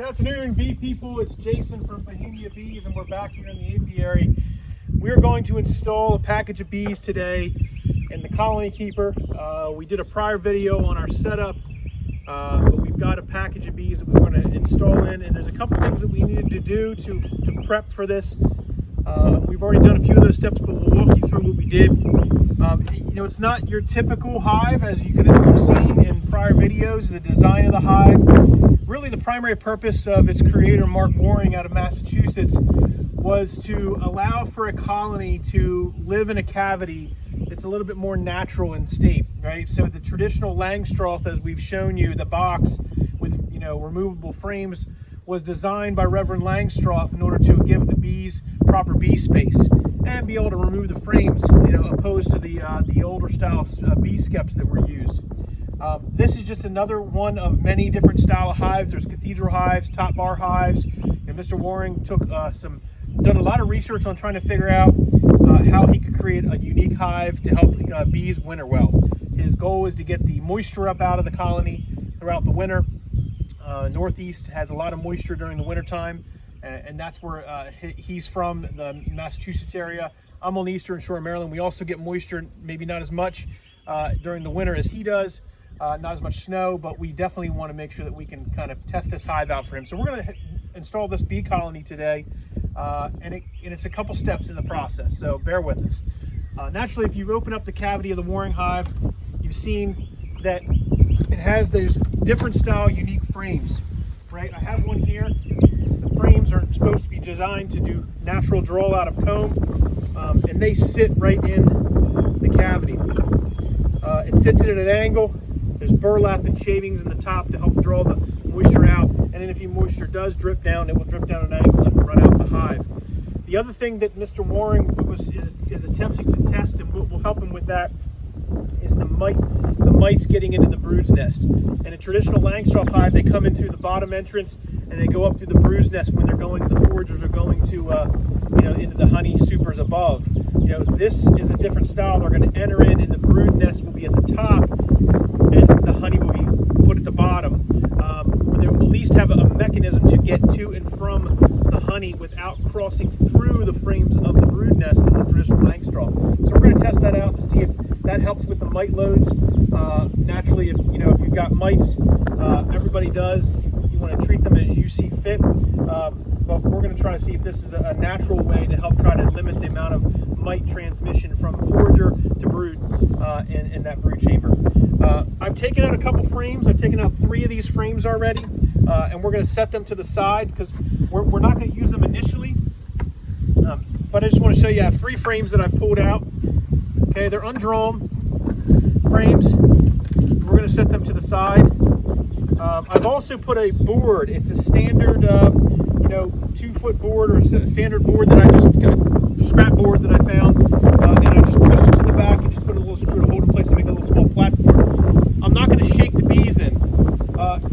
Good afternoon, bee people. It's Jason from Bohemia Bees, and we're back here in the apiary. We're going to install a package of bees today in the colony keeper. We did a prior video on our setup, but we've got a package of bees that we're going to install in, and there's a couple things that we needed to do to prep for this. We've already done a few of those steps, but we'll walk you through what we did. You know, it's not your typical hive, as you could have seen in prior videos. The design of the hive, really the primary purpose of its creator, Mark Waring out of Massachusetts, was to allow for a colony to live in a cavity that's a little bit more natural in state, right? So the traditional Langstroth, as we've shown you, the box with, you know, removable frames, was designed by Reverend Langstroth in order to give the bees proper bee space and be able to remove the frames, you know, opposed to the older style bee skeps that were used. This is just another one of many different style of hives. There's cathedral hives, top bar hives, and Mr. Waring took done a lot of research on trying to figure out how he could create a unique hive to help bees winter well. His goal is to get the moisture up out of the colony throughout the winter. Northeast has a lot of moisture during the winter time, and that's where he's from, the Massachusetts area. I'm on the eastern shore of Maryland. We also get moisture, maybe not as much during the winter as he does, not as much snow, but we definitely want to make sure that we can kind of test this hive out for him. So we're going to install this bee colony today, and it's a couple steps in the process, so bear with us. Naturally, if you open up the cavity of the Waring hive, you've seen that it has those different style unique frames, right? I have one here. The frames are supposed to be designed to do natural draw out of comb, and they sit right in the cavity. It sits at an angle. There's burlap and shavings in the top to help draw the moisture out, and then if the moisture does drip down, it will drip down an angle and run out the hive. The other thing that Mr. Waring is attempting to test, and will help him with that, is the mites getting into the brood's nest. In a traditional Langstroth hive, they come in through the bottom entrance and they go up through the brood's nest when they're going. The foragers are going to, you know, into the honey supers above. You know, this is a different style. They're going to enter in, and the brood nest will be at the top, and the honey will be put at the bottom. Where they will at least have a mechanism to get to and from the honey without crossing through the frames of the brood nest in the traditional Langstroth. So we're going to test that out to see if that helps with the mite loads. Naturally, if you've got mites, everybody does. You want to treat them as you see fit. But we're going to try to see if this is a natural way to help try to limit the amount of mite transmission from forager to brood in that brood chamber. I've taken out a couple frames. I've taken out 3 of these frames already, and we're going to set them to the side because we're not going to use them initially. But I just want to show you, I have 3 frames that I've pulled out. Okay, they're undrawn frames. We're going to set them to the side. I've also put a board. It's a standard, 2-foot board, or a standard board that I just got, scrap board that I found, and I just pushed it to the back and just put a little screw to hold in place to make a little small platform. I'm not going to shake the bees in.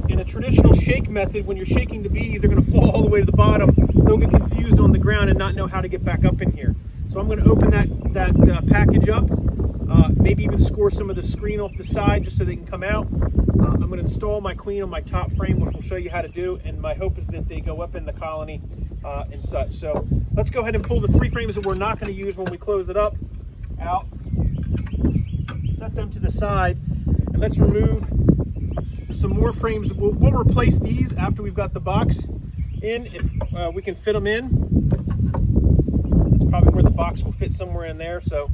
In a traditional shake method, when you're shaking the bees, they're going to fall all the way to the bottom. They'll get confused on the ground and not know how to get back up in here. So I'm going to open that package up, maybe even score some of the screen off the side just so they can come out. I'm going to install my queen on my top frame, which we'll show you how to do, and my hope is that they go up in the colony and such. So let's go ahead and pull the 3 frames that we're not going to use when we close it up out, set them to the side, and let's remove some more frames. We'll replace these after we've got the box in, if we can fit them in. That's probably where the box will fit, somewhere in there, so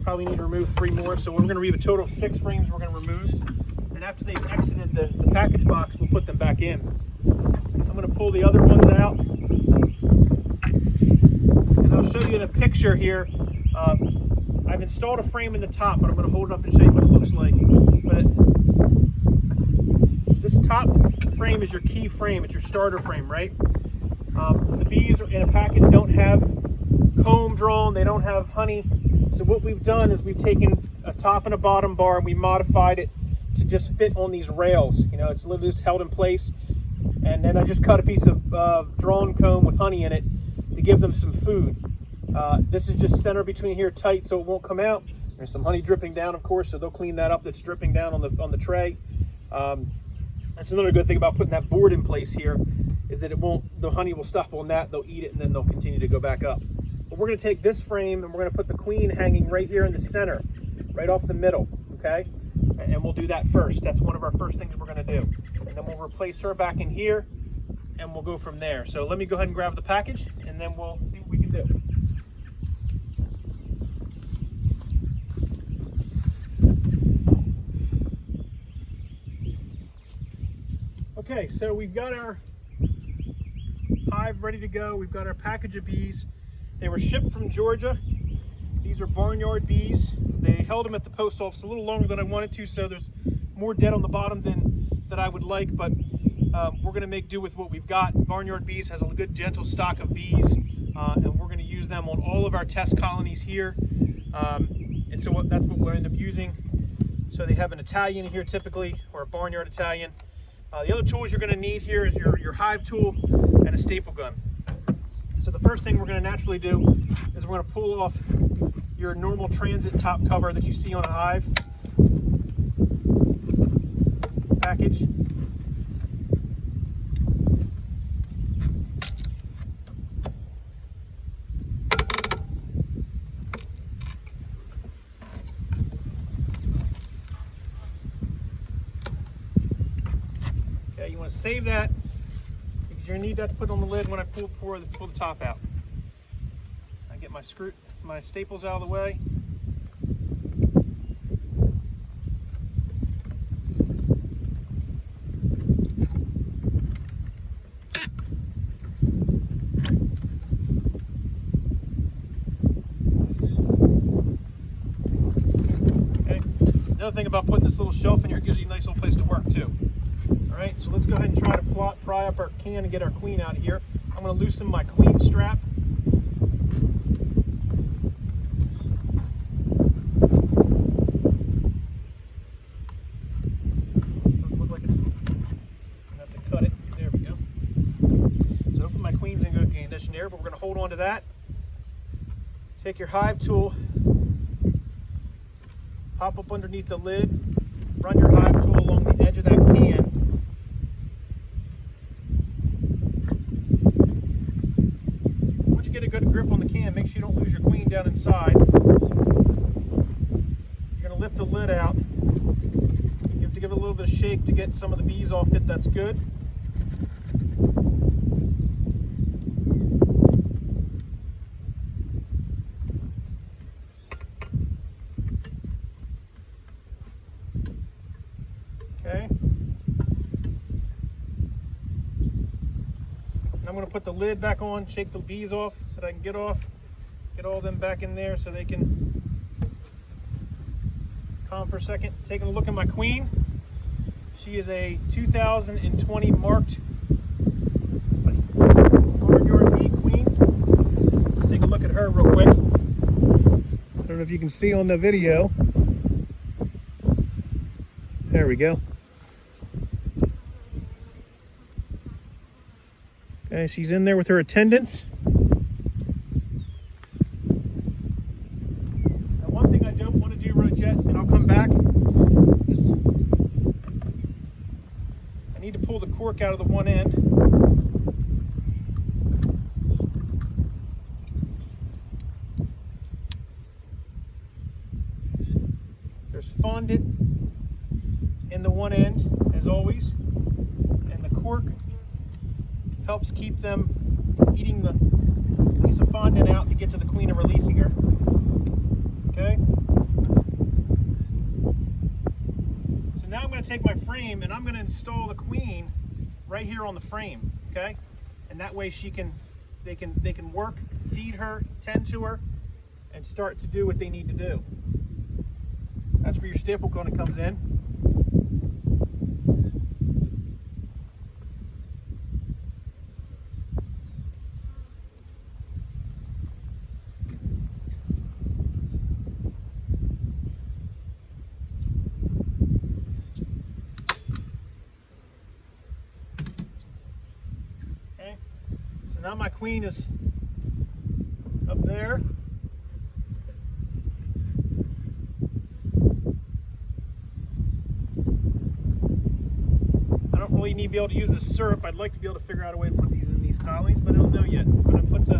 probably need to remove 3 more. So we're going to remove a total of 6 frames we're going to remove, and after they've exited the package box, we'll put them back in. So I'm going to pull the other ones out, and I'll show you in a picture here. I've installed a frame in the top, but I'm going to hold it up and show you what it looks like. But this top frame is your key frame. It's your starter frame, right? The bees in a package don't have comb drawn. They don't have honey. So what we've done is we've taken a top and a bottom bar and we modified it to just fit on these rails. You know, it's literally just held in place. And then I just cut a piece of drawn comb with honey in it to give them some food. This is just center between here tight so it won't come out. There's some honey dripping down, of course, so they'll clean that up. That's dripping down on the tray. That's another good thing about putting that board in place here, is that the honey will stop on that, they'll eat it, and then they'll continue to go back up. But we're gonna take this frame and we're gonna put the queen hanging right here in the center, right off the middle, okay? And we'll do that first. That's one of our first things we're gonna do. And then we'll replace her back in here and we'll go from there. So let me go ahead and grab the package and then we'll see what we can do. Okay, so we've got our hive ready to go. We've got our package of bees. They were shipped from Georgia. These are barnyard bees. They held them at the post office a little longer than I wanted to, so there's more dead on the bottom than I would like, but we're gonna make do with what we've got. Barnyard Bees has a good gentle stock of bees, and we're gonna use them on all of our test colonies here. And so that's what we'll end up using. So they have an Italian here typically, or a barnyard Italian. The other tools you're going to need here is your hive tool and a staple gun. So the first thing we're going to naturally do is we're going to pull off your normal transit top cover that you see on a hive package. You want to save that because you're going to need that to put on the lid when I pull the top out. I get my staples out of the way. Okay. Another thing about putting this little shelf in here, it gives you a nice little place to work too. All right, so let's go ahead and try to pry up our can and get our queen out of here. I'm going to loosen my queen strap. Doesn't look like it's going to have to cut it. There we go. So hopefully my queen's in good condition there, but we're going to hold on to that. Take your hive tool, pop up underneath the lid, run your hive tool along the edge of that can. Get a good grip on the can, make sure you don't lose your queen down inside. You're going to lift the lid out. You have to give it a little bit of shake to get some of the bees off it. That's good. Okay. I'm going to put the lid back on, shake the bees off that I can get off, get all of them back in there so they can calm for a second. Taking a look at my queen. She is a 2020 marked barnyard bee queen. Let's take a look at her real quick. I don't know if you can see on the video. There we go. Okay, she's in there with her attendants. Now, one thing I don't want to do right yet, and I'll come back, is I need to pull the cork out of the one end. There's fondant in the one end, as always, and the cork helps keep them eating the piece of fondant out to get to the queen and releasing her. Okay? So now I'm going to take my frame and I'm going to install the queen right here on the frame. Okay? And that way they can work, feed her, tend to her, and start to do what they need to do. That's where your staple gun comes in. So now my queen is up there. I don't Probably need to be able to use the syrup. I'd like to be able to figure out a way to put these in these colonies, but I don't know yet. But I put the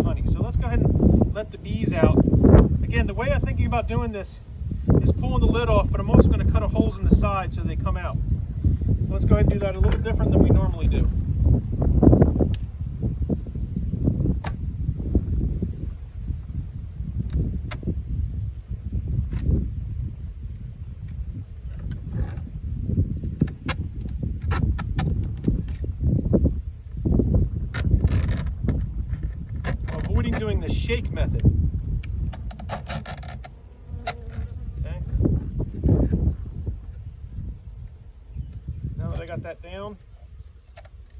honey. So let's go ahead and let the bees out. Again, the way I'm thinking about doing this is pulling the lid off, but I'm also going to cut holes in the side so they come out. So let's go ahead and do that a little different than we normally do. Avoiding doing the shake method. Okay. Now that I got that down,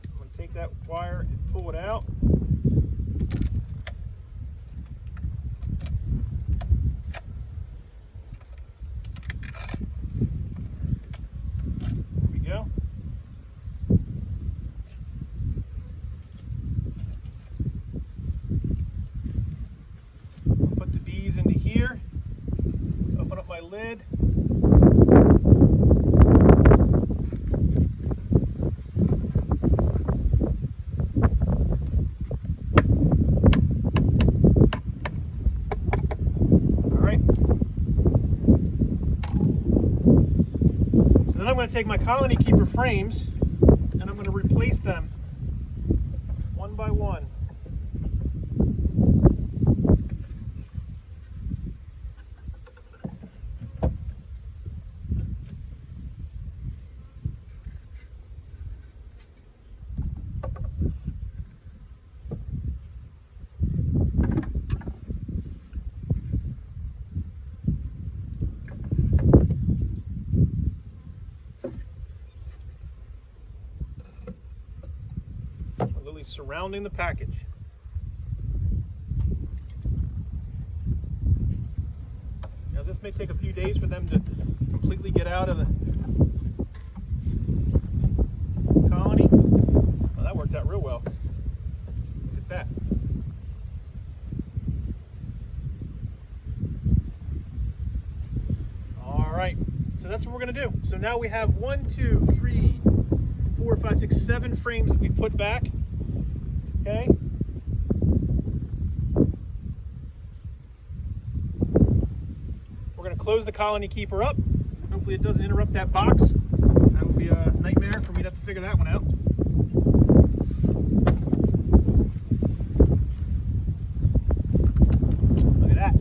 I'm going to take that wire and pull it out. There we go. Put the bees into here. Open up my lid. Then I'm going to take my colony keeper frames and I'm going to replace them one by one. Surrounding the package. Now this may take a few days for them to completely get out of the colony. Well, that worked out real well. Look at that. All right, so that's what we're going to do. So now we have 1, 2, 3, 4, 5, 6, 7 frames that we put back. Okay. We're going to close the colony keeper up. Hopefully it doesn't interrupt that box. That would be a nightmare for me to have to figure that one out. Look at that.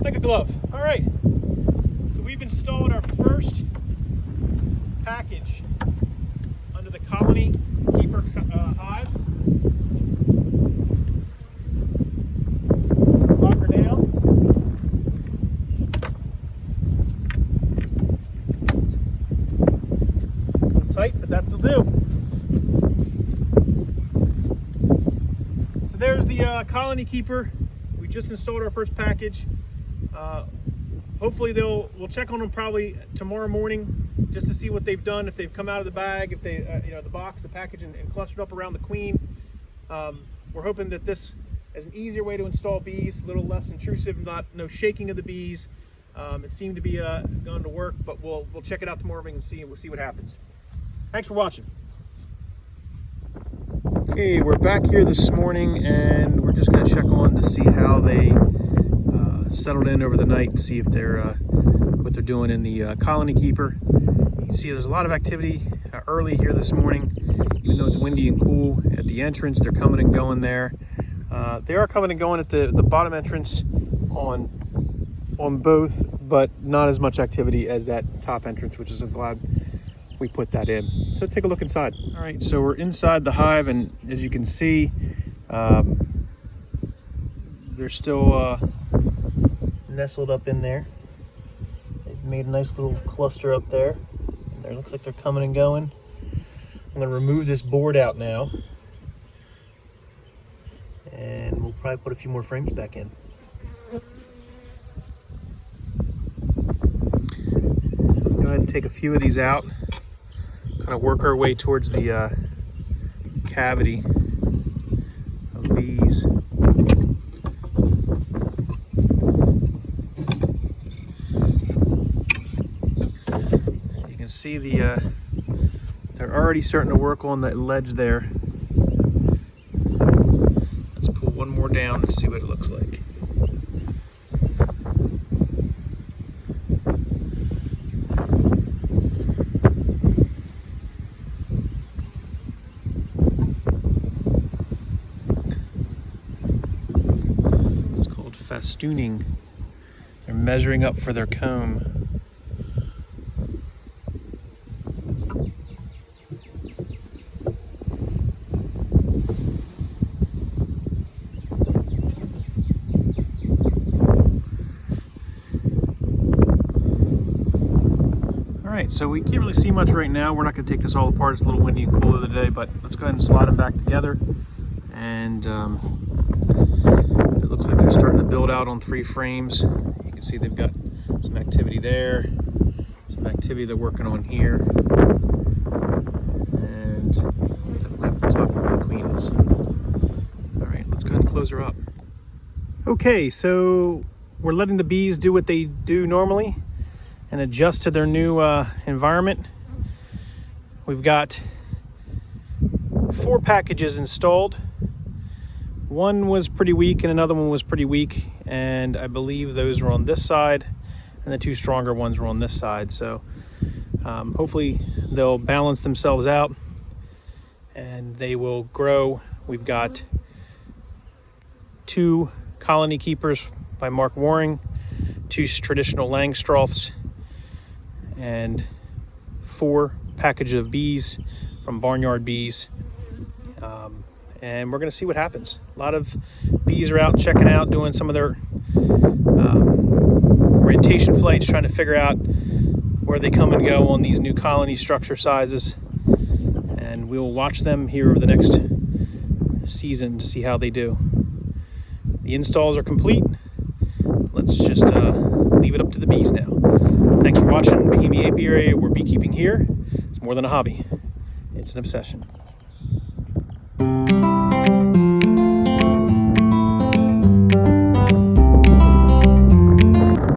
Like a glove. All right. So we've installed our first package under the colony keeper hive. But that's the do. So there's the colony keeper. We just installed our first package. Hopefully we'll check on them probably tomorrow morning just to see what they've done, if they've come out of the bag, if they the box, the package, and clustered up around the queen. We're hoping that this is an easier way to install bees, a little less intrusive, no shaking of the bees. It seemed to be going to work, but we'll check it out tomorrow and we'll see what happens. Thanks for watching. Okay, we're back here this morning and we're just going to check on to see how they settled in over the night, see if they're what they're doing in the colony keeper. You can see there's a lot of activity early here this morning, even though it's windy and cool. At the entrance, they're coming and going there. They are coming and going at the bottom entrance on both, but not as much activity as that top entrance, which is I'm glad we put that in. So let's take a look inside. All right, so we're inside the hive, and as you can see, they're still nestled up in there. They've made a nice little cluster up there. And there looks like they're coming and going. I'm gonna remove this board out now, and we'll probably put a few more frames back in. Go ahead and take a few of these out. Kind of work our way towards the cavity of bees. You can see they're They're already starting to work on that ledge there. Let's pull one more down and see what it looks like. It's called festooning. They're measuring up for their comb. Alright, so we can't really see much right now. We're not going to take this all apart. It's a little windy and cooler today, but let's go ahead and slide them back together. And it looks like they're starting to build out on 3 frames. You can see they've got some activity there, some activity they're working on here, and definitely up the top where the queen is. Alright, let's go ahead and close her up. Okay, so we're letting the bees do what they do normally and adjust to their new environment. We've got 4 packages installed. One was pretty weak and another one was pretty weak, and I believe those were on this side and the 2 stronger ones were on this side. So hopefully they'll balance themselves out and they will grow. We've got 2 colony keepers by Mark Waring, 2 traditional Langstroths, and 4 packages of bees from Barnyard Bees. And we're going to see what happens. A lot of bees are out checking out, doing some of their orientation flights, trying to figure out where they come and go on these new colony structure sizes. And we will watch them here over the next season to see how they do. The installs are complete. Let's just leave it up to the bees now. Thanks for watching Bohemia Apiary. We're beekeeping here. It's more than a hobby. It's an obsession.